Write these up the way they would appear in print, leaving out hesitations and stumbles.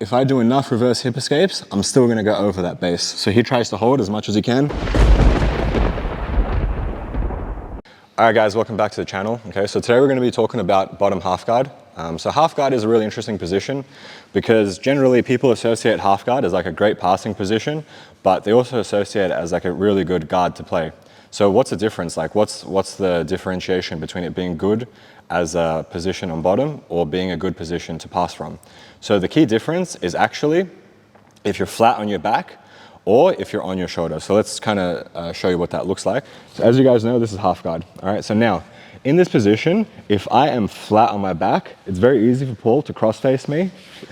if I do enough reverse hip escapes, I'm still gonna go over that base. So he tries to hold as much as he can. All right guys, welcome back to the channel. Okay, so today we're gonna be talking about bottom half guard. So half guard is a really interesting position because generally people associate half guard as like a great passing position, but they also associate it as like a really good guard to play. So what's the difference? Like what's the differentiation between it being good as a position on bottom or being a good position to pass from? So the key difference is actually if you're flat on your back or if you're on your shoulder. So let's kind of show you what that looks like. So as you guys know, this is half guard. All right, so now in this position, if I am flat on my back, it's very easy for Paul to cross face me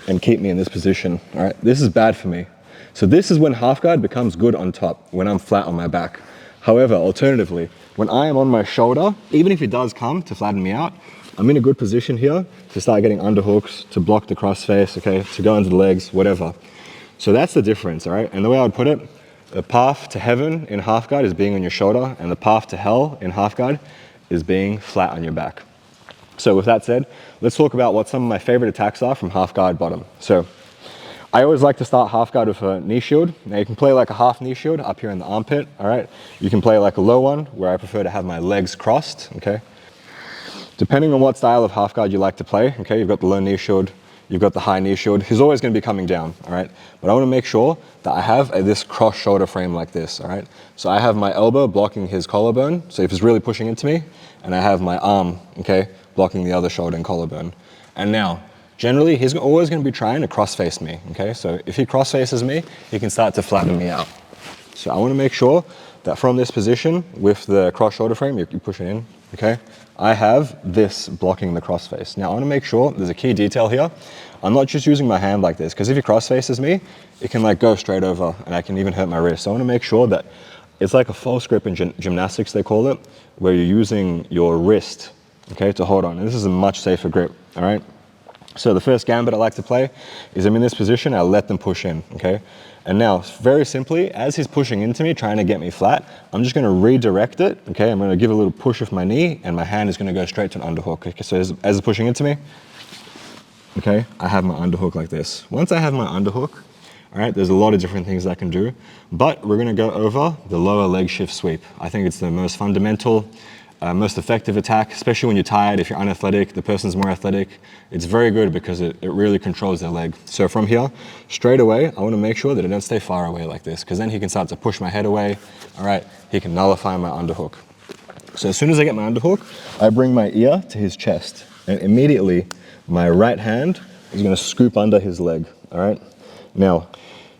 and keep me in this position. All right, this is bad for me. So this is when half guard becomes good on top, when I'm flat on my back. However, alternatively, when I am on my shoulder, even if he does come to flatten me out, I'm in a good position here to start getting underhooks, to block the crossface, okay, to go into the legs, whatever. So that's the difference, all right? And the way I would put it, the path to heaven in half guard is being on your shoulder, and the path to hell in half guard is being flat on your back. So with that said, let's talk about what some of my favorite attacks are from half guard bottom. So I always like to start half guard with a knee shield. Now you can play like a half knee shield up here in the armpit, all right? You can play like a low one where I prefer to have my legs crossed, okay? Depending on what style of half guard you like to play, okay, you've got the low knee shield, you've got the high knee shield. He's always going to be coming down, all right? But I want to make sure that I have this cross shoulder frame like this, all right? So I have my elbow blocking his collarbone, so if he's really pushing into me, and I have my arm, okay, blocking the other shoulder and collarbone. And now, generally, he's always going to be trying to cross face me, okay? So if he cross faces me, he can start to flatten me out. So I want to make sure that from this position with the cross shoulder frame, you push it in, okay? I have this blocking the cross face. Now I want to make sure there's a key detail here. I'm not just using my hand like this because if he cross faces me, it can like go straight over and I can even hurt my wrist. So I want to make sure that it's like a false grip in gymnastics, they call it, where you're using your wrist, okay, to hold on. And this is a much safer grip, all right? So the first gambit I like to play is I'm in this position, I let them push in, okay? And now, very simply, as he's pushing into me, trying to get me flat, I'm just gonna redirect it, okay? I'm gonna give a little push with my knee, and my hand is gonna go straight to an underhook. Okay, so as it's pushing into me, okay, I have my underhook like this. Once I have my underhook, all right, there's a lot of different things I can do, but we're gonna go over the lower leg shift sweep. I think it's the most fundamental, most effective attack, especially when you're tired, if you're unathletic, the person's more athletic. It's very good because it really controls their leg. So from here, straight away, I wanna make sure that I don't stay far away like this, because then he can start to push my head away, all right? He can nullify my underhook. So as soon as I get my underhook, I bring my ear to his chest, and immediately my right hand is gonna scoop under his leg, all right? Now,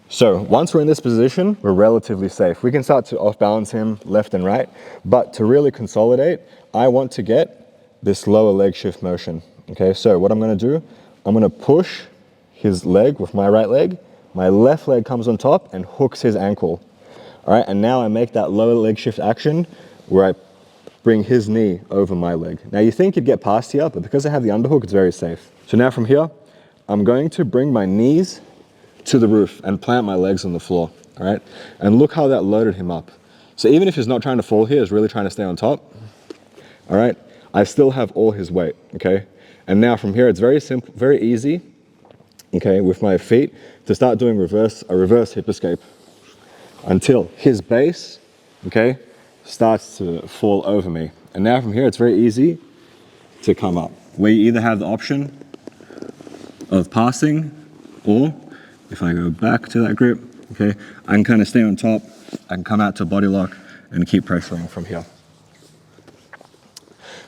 so once we're in this position, we're relatively safe. We can start to off balance him left and right, but to really consolidate, I want to get this lower leg shift motion. Okay, so what I'm gonna do, I'm gonna push his leg with my right leg, my left leg comes on top and hooks his ankle. All right, and now I make that lower leg shift action where I bring his knee over my leg. Now you think you'd get past here, but because I have the underhook, it's very safe. So now from here, I'm going to bring my knees to the roof and plant my legs on the floor, all right? And look how that loaded him up. So even if he's not trying to fall here, he's really trying to stay on top, all right? I still have all his weight, okay? And now from here, it's very simple, very easy, okay, with my feet to start doing a reverse hip escape until his base, okay, starts to fall over me. And now from here, it's very easy to come up, where you either have the option of passing or if I go back to that grip, okay, I can kind of stay on top, I can come out to body lock and keep pressuring from here.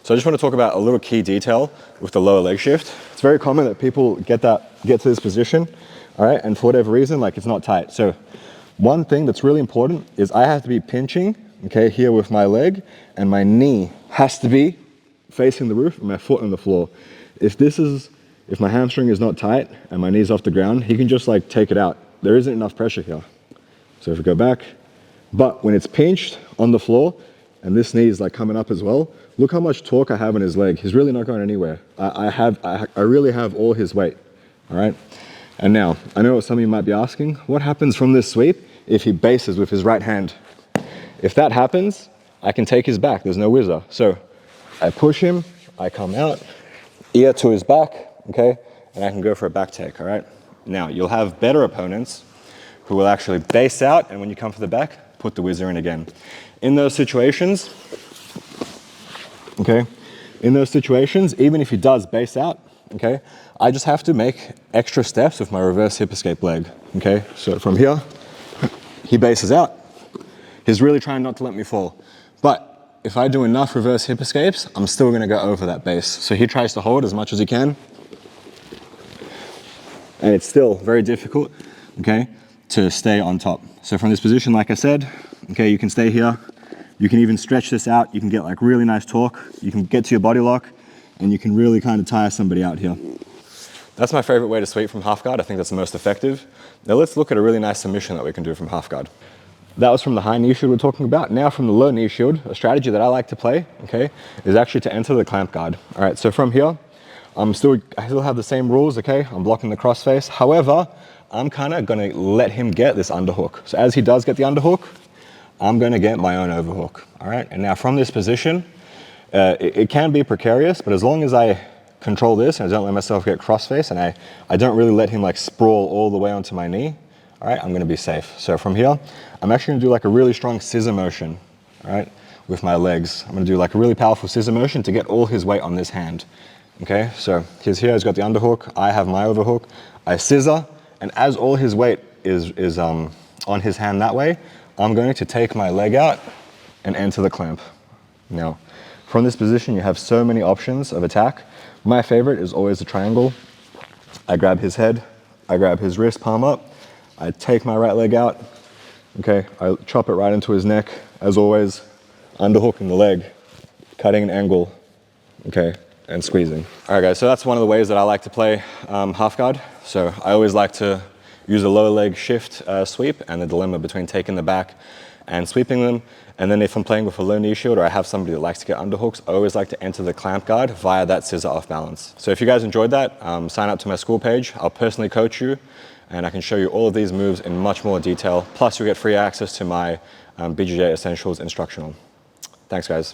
So I just want to talk about a little key detail with the lower leg shift. It's very common that people get to this position, all right, and for whatever reason, like it's not tight. So one thing that's really important is I have to be pinching, okay, here with my leg, and my knee has to be facing the roof and my foot on the floor. If my hamstring is not tight and my knee's off the ground, he can just like take it out. There isn't enough pressure here. So if we go back, but when it's pinched on the floor and this knee is like coming up as well, look how much torque I have in his leg. He's really not going anywhere. I really have all his weight, all right? And now, I know what some of you might be asking, what happens from this sweep if he bases with his right hand? If that happens, I can take his back, there's no whizzer. So I push him, I come out, ear to his back, okay? And I can go for a back take, all right? Now, you'll have better opponents who will actually base out, and when you come for the back, put the whizzer in again. In those situations, okay, even if he does base out, okay, I just have to make extra steps with my reverse hip escape leg, okay? So from here, he bases out. He's really trying not to let me fall. But if I do enough reverse hip escapes, I'm still gonna go over that base. So he tries to hold as much as he can. And it's still very difficult, okay, to stay on top. So from this position, like I said, okay, you can stay here. You can even stretch this out. You can get like really nice torque. You can get to your body lock, and you can really kind of tire somebody out here. That's my favorite way to sweep from half guard. I think that's the most effective. Now let's look at a really nice submission that we can do from half guard. That was from the high knee shield we're talking about. Now from the low knee shield, a strategy that I like to play, okay, is actually to enter the clamp guard. All right, so from here, I still have the same rules, okay? I'm blocking the crossface. However, I'm kind of gonna let him get this underhook. So as he does get the underhook, I'm gonna get my own overhook, all right? And now from this position, it can be precarious, but as long as I control this and I don't let myself get crossface and I don't really let him like sprawl all the way onto my knee, all right, I'm gonna be safe. So from here, I'm actually gonna do like a really strong scissor motion, all right, with my legs. I'm gonna do like a really powerful scissor motion to get all his weight on this hand, okay? So he's here, he's got the underhook, I have my overhook, I scissor, and as all his weight is on his hand that way, I'm going to take my leg out and enter the clamp. Now, from this position, you have so many options of attack. My favorite is always the triangle. I grab his head, I grab his wrist, palm up, I take my right leg out, okay, I chop it right into his neck, as always, underhooking the leg, cutting an angle, okay, and squeezing. All right, guys, so that's one of the ways that I like to play half guard. So I always like to use a lower leg shift sweep and the dilemma between taking the back and sweeping them. And then if I'm playing with a low knee shield or I have somebody that likes to get underhooks, I always like to enter the clamp guard via that scissor off balance. So if you guys enjoyed that, sign up to my school page. I'll personally coach you and I can show you all of these moves in much more detail. Plus you get free access to my BJJ Essentials instructional. Thanks, guys.